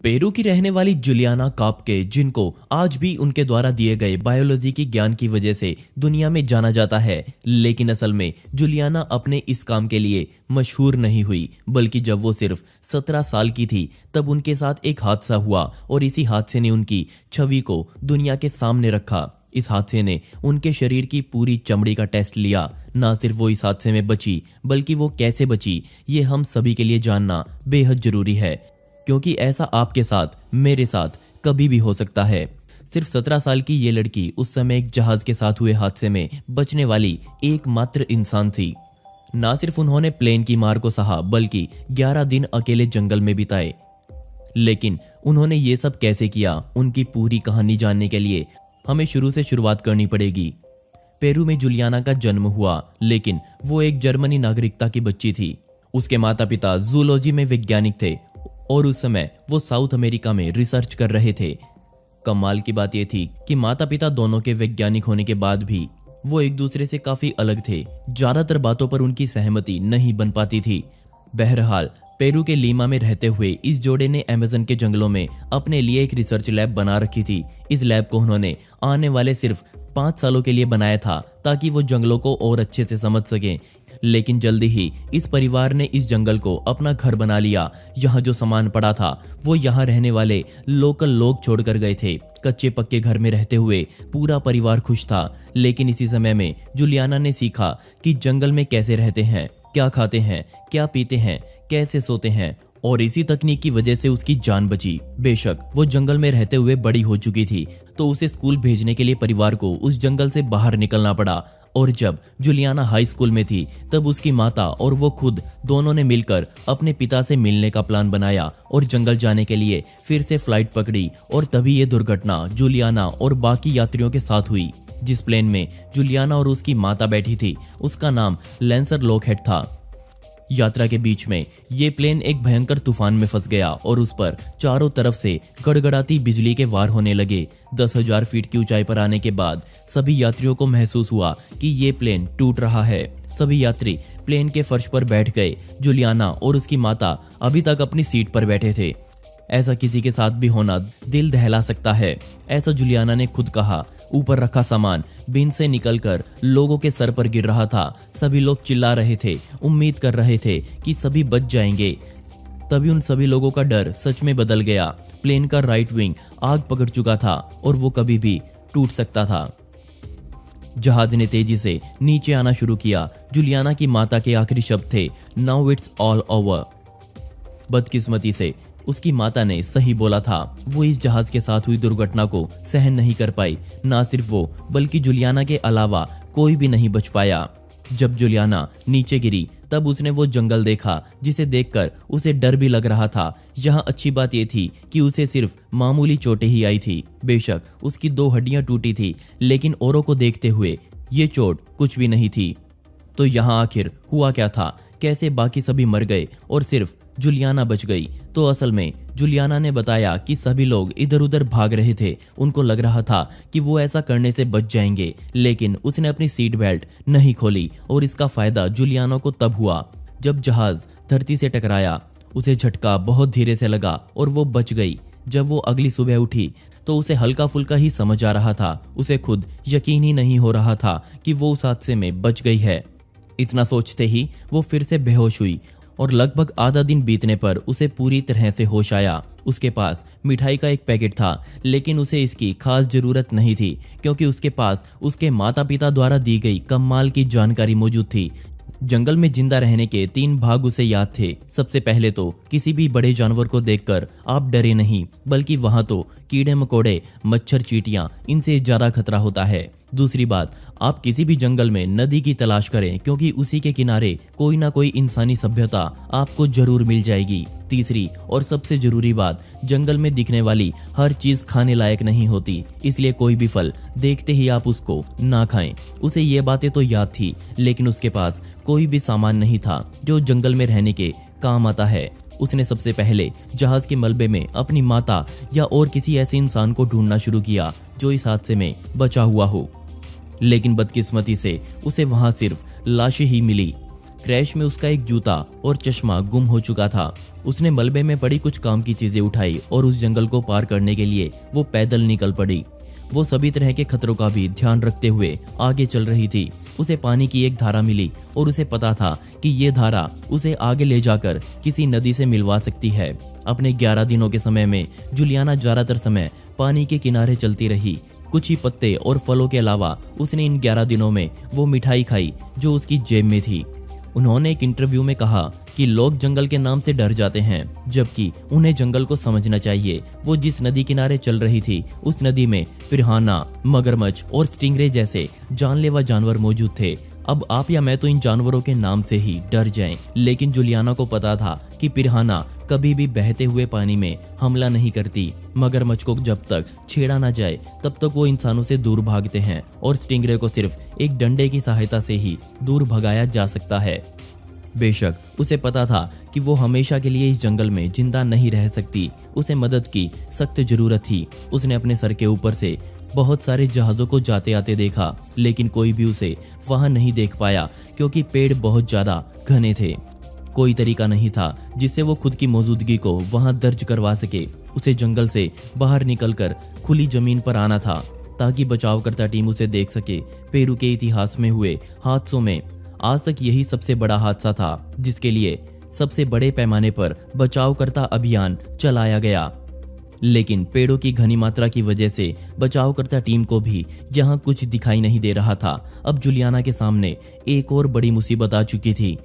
Peru की रहने वाली जुलियाना कापके, जिनको आज भी उनके द्वारा दिए गए बायोलॉजी की ज्ञान की वजह से दुनिया में जाना जाता है, लेकिन असल में जुलियाना अपने इस काम के लिए मशहूर नहीं हुई, बल्कि जब वो सिर्फ 17 साल की थी तब उनके साथ एक हादसा हुआ और इसी हादसे ने उनकी छवि को दुनिया के सामने रखा। इस हादसे ने उनके शरीर की पूरी चमड़ी का टेस्ट लिया। ना सिर्फ वो इस हादसे में बची, बल्कि वो कैसे बची ये हम सभी के लिए जानना बेहद जरूरी है, क्योंकि ऐसा आपके साथ, मेरे साथ कभी भी हो सकता है। सिर्फ 17 साल की ये लड़की उस समय एक जहाज के साथ हुए हादसे में बचने वाली एकमात्र इंसान थी। ना सिर्फ उन्होंने प्लेन की मार को सहा, बल्कि 11 दिन अकेले जंगल में बिताए। लेकिन उन्होंने ये सब कैसे किया, उनकी पूरी कहानी जानने के लिए हमें शुरू से शुरुआत करनी पड़ेगी। पेरू में जुलियाना का जन्म हुआ, लेकिन वो एक जर्मनी नागरिकता की बच्ची थी। उसके माता पिता जूलॉजी में वैज्ञानिक थे और उस समय वो साउथ अमेरिका में रिसर्च कर रहे थे। कमाल की बात यह थी कि माता पिता दोनों के वैज्ञानिक होने के बाद भी वो एक दूसरे से काफी अलग थे। ज्यादातर बातों पर उनकी सहमति नहीं बन पाती थी। बहरहाल पेरू के लीमा में रहते हुए इस जोड़े ने अमेज़न के जंगलों में अपने लिए एक रिसर्च लैब बना रखी थी। इस लैब को उन्होंने आने वाले सिर्फ 5 सालों के लिए बनाया था, ताकि वो जंगलों को और अच्छे से समझ सकें। लेकिन जल्दी ही इस परिवार ने इस जंगल को अपना घर बना लिया। यहाँ जो सामान पड़ा था वो यहाँ रहने वाले लोकल लोग छोड़कर गए थे। कच्चे पक्के घर में रहते हुए पूरा परिवार खुश था। लेकिन इसी समय में जुलियाना ने सीखा कि जंगल में कैसे रहते हैं, क्या खाते हैं, क्या पीते हैं, कैसे सोते हैं, और इसी तकनीक की वजह से उसकी जान बची। बेशक वो जंगल में रहते हुए बड़ी हो चुकी थी, तो उसे स्कूल भेजने के लिए परिवार को उस जंगल से बाहर निकलना पड़ा। और जब जुलियाना हाई स्कूल में थी तब उसकी माता और वो खुद दोनों ने मिलकर अपने पिता से मिलने का प्लान बनाया और जंगल जाने के लिए फिर से फ्लाइट पकड़ी। और तभी ये दुर्घटना जुलियाना और बाकी यात्रियों के साथ हुई। जिस प्लेन में जुलियाना और उसकी माता बैठी थी उसका नाम लैंसर लॉकहेड था। यात्रा के बीच में ये प्लेन एक भयंकर तूफान में फंस गया और उस पर चारों तरफ से गड़गड़ाती बिजली के वार होने लगे। 10,000 फीट की ऊंचाई पर आने के बाद सभी यात्रियों को महसूस हुआ कि ये प्लेन टूट रहा है। सभी यात्री प्लेन के फर्श पर बैठ गए। जुलियाना और उसकी माता अभी तक अपनी सीट पर बैठे थे। ऐसा किसी के साथ भी होना दिल दहला सकता है, ऐसा जुलियाना ने खुद कहा। ऊपर रखा सामान बिन से निकलकर लोगों के सर पर गिर रहा था। सभी लोग चिल्ला रहे थे, उम्मीद कर रहे थे कि सभी बच जाएंगे। तभी उन सभी लोगों का डर सच में बदल गया। प्लेन का राइट विंग आग पकड़ चुका था और वो कभी भी टूट सकता था। जहाज ने तेजी से नीचे आना शुरू किया। जुलियाना की माता के आखिरी शब्द थे, नाउ इट्स ऑल ओवर। बदकिस्मती से उसकी माता ने सही बोला था। वो इस जहाज के साथ हुई दुर्घटना को सहन नहीं कर पाई। ना सिर्फ वो, बल्कि जुलियाना के अलावा कोई भी नहीं बच पाया। जब जुलियाना नीचे गिरी तब उसने वो जंगल देखा जिसे देखकर उसे डर भी लग रहा था। यहाँ अच्छी बात यह थी कि उसे सिर्फ मामूली चोटें ही आई थी। बेशक उसकी 2 हड्डियां टूटी थी, लेकिन औरों को देखते हुए ये चोट कुछ भी नहीं थी। तो यहाँ आखिर हुआ क्या था? कैसे बाकी सभी मर गए और सिर्फ जुलियाना बच गई? तो असल में जुलियाना ने बताया कि सभी लोग इधर उधर भाग रहे थे। उनको लग रहा था कि वो ऐसा करने से बच जाएंगे, लेकिन उसने अपनी सीट बेल्ट नहीं खोली और इसका फायदा जुलियाना को तब हुआ जब जहाज धरती से टकराया। उसे झटका बहुत धीरे से लगा और वो बच गई। जब वो अगली सुबह उठी तो उसे हल्का फुल्का ही समझ आ रहा था। उसे खुद यकीन ही नहीं हो रहा था कि वो उस हादसे में बच गई है। इतना सोचते ही वो फिर से बेहोश हुई और लगभग आधा दिन बीतने पर उसे पूरी तरह से होश आया। उसके पास मिठाई का एक पैकेट था, लेकिन उसे इसकी खास जरूरत नहीं थी, क्योंकि उसके पास उसके माता पिता द्वारा दी गई कमाल की जानकारी मौजूद थी। जंगल में जिंदा रहने के 3 भाग उसे याद थे। सबसे पहले तो किसी भी बड़े जानवर को देखकर आप डरे नहीं, बल्कि वहां तो कीड़े मकोड़े, मच्छर, चींटियां, इनसे ज्यादा खतरा होता है। दूसरी बात, आप किसी भी जंगल में नदी की तलाश करें, क्योंकि उसी के किनारे कोई ना कोई इंसानी सभ्यता आपको जरूर मिल जाएगी। तीसरी और सबसे जरूरी बात, जंगल में दिखने वाली हर चीज खाने लायक नहीं होती, इसलिए कोई भी फल देखते ही आप उसको ना खाएं। उसे ये बातें तो याद थी, लेकिन उसके पास कोई भी सामान नहीं था जो जंगल में रहने के काम आता है। उसने सबसे पहले जहाज के मलबे में अपनी माता या और किसी ऐसे इंसान को ढूंढना शुरू किया जो इस हादसे में बचा हुआ हो, लेकिन बदकिस्मती से उसे वहां सिर्फ लाशें ही मिली। क्रैश में उसका एक जूता और चश्मा गुम हो चुका था। उसने मलबे में पड़ी कुछ काम की चीजें उठाई और उस जंगल को पार करने के लिए वो पैदल निकल पड़ी। वो सभी तरह के खतरों का भी ध्यान रखते हुए आगे चल रही थी। उसे पानी की एक धारा मिली और उसे पता था कि ये धारा उसे आगे ले जाकर किसी नदी से मिलवा सकती है। अपने 11 दिनों के समय में जूलियाना ज्यादातर समय पानी के किनारे चलती रही। कुछ ही पत्ते और फलों के अलावा उसने इन 11 दिनों में वो मिठाई खाई जो उसकी जेब में थी। उन्होंने एक इंटरव्यू में कहा कि लोग जंगल के नाम से डर जाते हैं, जबकि उन्हें जंगल को समझना चाहिए। वो जिस नदी किनारे चल रही थी उस नदी में पिरान्हा, मगरमच्छ और स्टिंगरे जैसे जानलेवा जानवर मौजूद थे। अब आप या मैं तो इन जानवरों के नाम से ही डर जाएं, लेकिन जूलियाना को पता था कि पिरान्हा कभी भी बहते हुए पानी में हमला नहीं करती। मगरमच्छ को जब तक छेड़ा ना जाए तब तक वो इंसानों से दूर भागते हैं और स्टिंगरे को सिर्फ एक डंडे की सहायता से ही दूर भगाया जा सकता है। बेशक उसे पता था कि वो हमेशा के लिए इस जंगल में जिंदा नहीं रह सकती। उसे मदद की सख्त जरूरत थी। उसने अपने सर के ऊपर से बहुत सारे जहाज़ों को जाते आते देखा, लेकिन कोई भी उसे वहां नहीं देख पाया क्योंकि पेड़ बहुत ज्यादा घने थे। कोई तरीका नहीं था जिससे वो खुद की मौजूदगी को वहां दर्ज करवा सके। उसे जंगल से बाहर निकलकर खुली जमीन पर आना था ताकि बचावकर्ता टीम उसे देख सके। पेरू के इतिहास में हुए हादसों में आज तक यही सबसे बड़ा हादसा था जिसके लिए सबसे बड़े पैमाने पर बचावकर्ता अभियान चलाया गया। लेकिन पेड़ों की घनी मात्रा की वजह से बचावकर्ता टीम को भी यहाँ कुछ दिखाई नहीं दे रहा था। अब जूलियाना के सामने एक और बड़ी मुसीबत आ चुकी थी।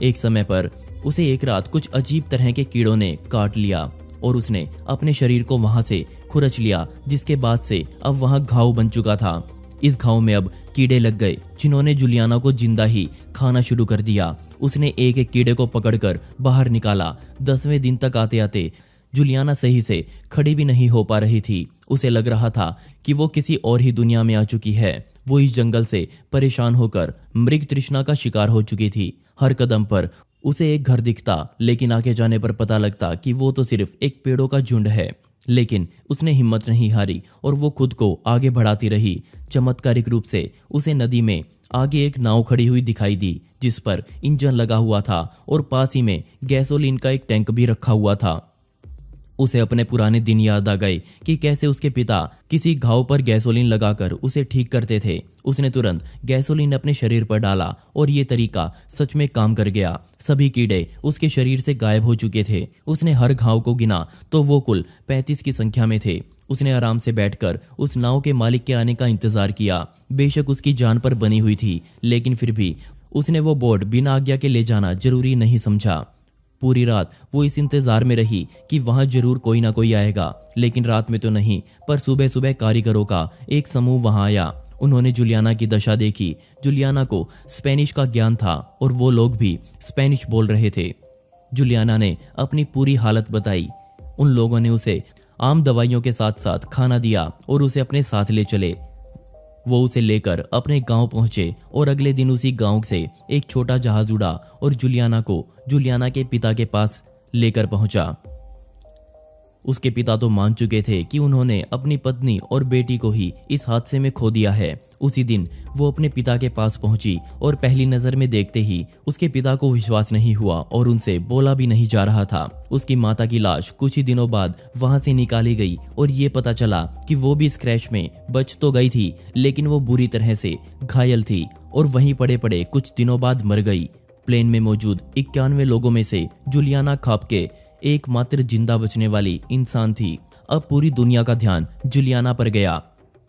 एक समय पर उसे एक रात कुछ अजीब तरह के कीड़ों ने काट लिया और उसने अपने शरीर को वहां से खुरच लिया, जिसके बाद से अब वहां घाव बन चुका था। इस घाव में अब कीड़े लग गए जिन्होंने जूलियाना को जिंदा ही खाना शुरू कर दिया। उसने एक एक कीड़े को पकड़कर बाहर निकाला। 10वें दिन तक आते आते जूलियाना सही से खड़ी भी नहीं हो पा रही थी। उसे लग रहा था कि वो किसी और ही दुनिया में आ चुकी है। वो इस जंगल से परेशान होकर मृग तृष्णा का शिकार हो चुकी थी। हर कदम पर उसे एक घर दिखता, लेकिन आगे जाने पर पता लगता कि वो तो सिर्फ एक पेड़ों का झुंड है। लेकिन उसने हिम्मत नहीं हारी और वो खुद को आगे बढ़ाती रही। चमत्कारिक रूप से उसे नदी में आगे एक नाव खड़ी हुई दिखाई दी जिस पर इंजन लगा हुआ था और पास ही में गैसोलीन का एक टैंक भी रखा हुआ था। उसे अपने पुराने दिन याद आ गए कि कैसे उसके पिता किसी घाव पर गैसोलीन लगाकर उसे ठीक करते थे। उसने तुरंत गैसोलीन अपने शरीर पर डाला और ये तरीका सच में काम कर गया। सभी कीड़े उसके शरीर से गायब हो चुके थे। उसने हर घाव को गिना तो वो कुल 35 की संख्या में थे। उसने आराम से बैठकर उस नाव के मालिक के आने का इंतजार किया। बेशक उसकी जान पर बनी हुई थी, लेकिन फिर भी उसने वो बोट बिना आज्ञा के ले जाना जरूरी नहीं समझा। पूरी रात वो इस इंतजार में रही कि वहां जरूर कोई ना कोई आएगा, लेकिन रात में तो नहीं, पर सुबह सुबह कारीगरों का एक समूह वहां आया। उन्होंने जूलियाना की दशा देखी। जूलियाना को स्पेनिश का ज्ञान था और वो लोग भी स्पेनिश बोल रहे थे। जूलियाना ने अपनी पूरी हालत बताई। उन लोगों ने उसे आम दवाइयों के साथ साथ खाना दिया और उसे अपने साथ ले चले। वो उसे लेकर अपने गांव पहुंचे और अगले दिन उसी गांव से एक छोटा जहाज उड़ा और जूलियाना को जूलियाना के पिता के पास लेकर पहुंचा। उसके पिता तो मान चुके थे कि उन्होंने अपनी पत्नी और बेटी को ही इस हादसे में खो दिया है। उसी दिन वो अपने पिता के पास पहुंची और पहली नजर में देखते ही उसके पिता को विश्वास नहीं हुआ और उनसे बोला भी नहीं जा रहा था। उसकी माता की लाश कुछ ही दिनों बाद वहां से निकाली गई और ये पता चला कि वो भी इस क्रैश में बच तो गई थी, लेकिन वो बुरी तरह से घायल थी और वहीं पड़े पड़े कुछ दिनों बाद मर गई। प्लेन में मौजूद 91 लोगों में से जूलियाना खाप्के एकमात्र जिंदा बचने वाली इंसान थी। अब पूरी दुनिया का ध्यान जूलियाना पर गया।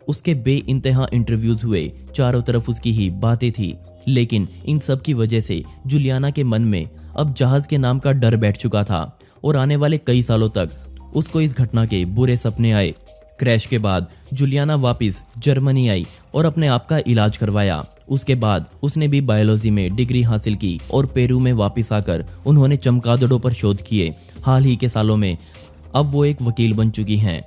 उसके बेइंतहा इंटरव्यूज हुए, चारों तरफ उसकी ही बातें थी, लेकिन इन सब की वजह से जूलियाना के मन में अब जहाज के नाम का डर बैठ चुका था और आने वाले कई सालों तक उसको इस घटना के बुरे सपने आए। क्रैश के बाद जूलियाना वापस जर्मनी आई और अपने आप का इलाज करवाया। उसके बाद उसने भी बायोलॉजी में डिग्री हासिल की और पेरू में वापस आकर उन्होंने चमगादड़ों पर शोध किए। हाल ही के सालों में अब वो एक वकील बन चुकी हैं।